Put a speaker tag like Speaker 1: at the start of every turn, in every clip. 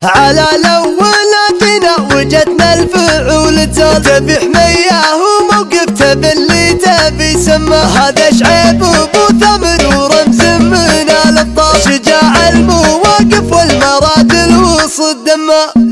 Speaker 1: على الأولاتنا وجدنا الفعول تزال، تبي حمياه وموقفته باللي تبي سما. هذا شعيب أبو ثمر ورمز من الأبطال، شجاع المواقف والمرادل وصد دمه.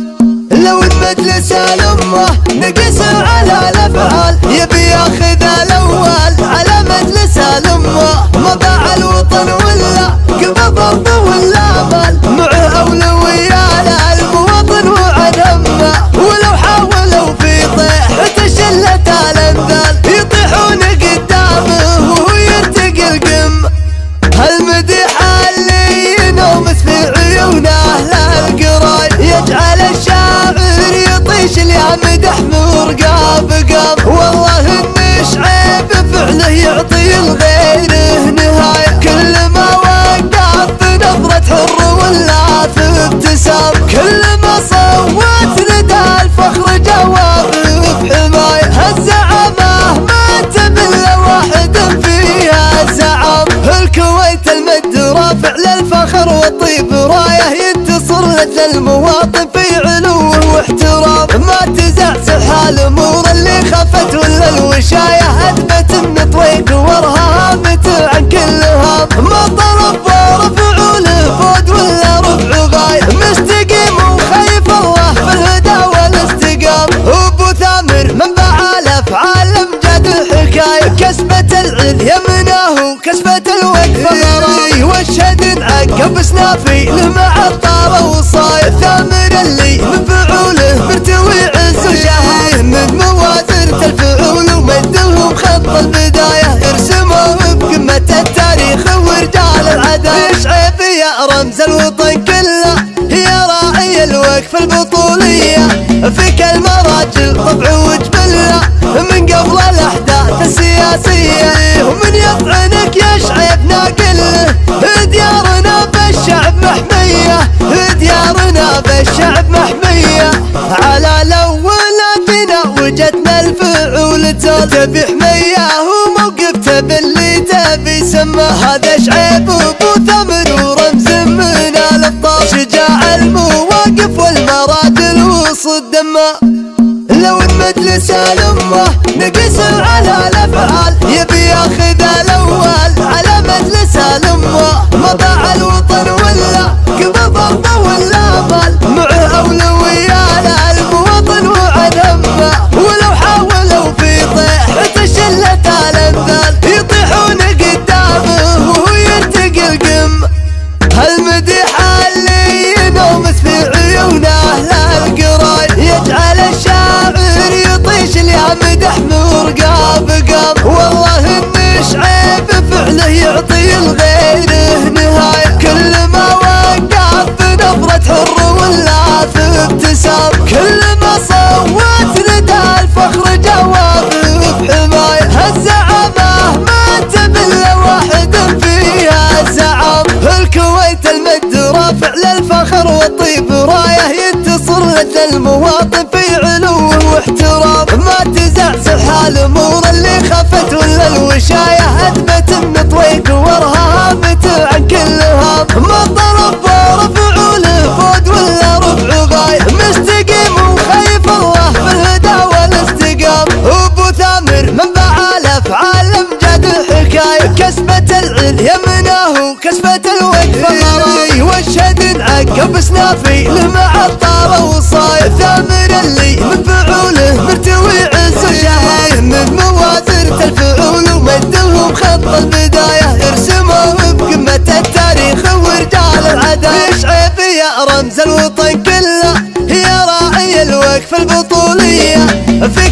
Speaker 1: لو المجلس الأمة نقس على الأفعال، يبي ياخذ الأول على مجلس الأمة. ما باع الوطن ولا قبض ضرب ولا مال، معه أولوية للمواطن وعن همه. ولو حاولوا في طيحته شلة الأمثال، يطيحون قدامه وهو يرتقي القمة. هالمديح اللي ينومس في عيونه للقراي، يجعل الشاعر يطيش اليا مدح مرقاب قام. والله ان شعيب فعله يعطي لغيره نهاية، كل ما وقف بنظرة حر ولا في ابتسام، كل ما صوت ندى الفخر جواب بحماية. هالزعامة ما تبل واحد فيها زعام، الكويت المد رافع للفخر والطيب رايه، ينتصر للمواطن في علوه واحترام. ما تزعزع الامور اللي خفت ولا الوشايه، هدمت من طويق ورهامت عن كل هام. ما طلب رفعوله فود ولا ربع غايه، مستقيم وخايف الله في الهدى والاستقام. ابو ثامر منبع الافعال امجاد الحكايه، كسبة العذ يمناه كسبة الوقفه غراي. والشهد عقب سنافي له مع الطاره وصايد، ثامر اللي من فعوله مرتوي عز وشهايه. من موازرة الفعول ومدهم خط البدايه، يرسموه بقمة التاريخ ورجال العداله. شعيب يا رمز الوطن كله، يا راعي الوقفة البطولية، فيك المراجل طبع وجبله من قبل الأحداث السياسية. ومن يطعنك يا شعيب ناقله، ديارنا بالشعب محمية، ديارنا بالشعب محمية. على الأولاتنا وجدنا الفعول تزال، تبي حمياه وموقفته باللي تبي سما. هذا شعيب أبو ثمر ورمز من الأبطال، شجاع المواقف والمرادل وصد دمه. لو المجلس الأمة نقس على الأفعال، يبي ياخذ الأول على مجلس الأمة. ما باع الوطن ولا قبض ضرب ولا مال، معه أولوية للمواطن وعن همه. ولو حاولوا في طيحته شلة الأمثال، يطيحون قدامه وهو يرتقي القمة. هالمديح اللي ينومس في عيونه للقراي، يجعل الشاعر يطيش اليا مدح مرقاب قام. والله ان شعيب فعله يعطي لغيره نهاية، كل ما وقف بنظرة حر ولا في ابتسام، كل ما صوت ندى الفخر جواب بحماية. هالزعامة ما تبل واحد فيها زعام، الكويت المد رافع للفخر والطيب رايه، ينتصر للمواطن في علوه واحترام. ما تزعزع الامور اللي خفت ولا الوشايه، هدمت من طويق ورهامت عن كل هام. ما طلب رفعوله فود ولا ربع غايه، مستقيم وخايف الله في الهدى والاستقام. ابو ثامر منبع الافعال امجاد الحكايه، كسبة العذ يمناه كسبة الوقفه غراي. والشهد عقب سنافي له مع الطاره وصايد، ثامر اللي من فعوله مرتوي عز وشهايه. من موازرة الفعول ومدهم خط البدايه، يرسموه بقمة التاريخ ورجال العداله. شعيب يا رمز الوطن كله، يا راعي الوقفة البطولية، فيك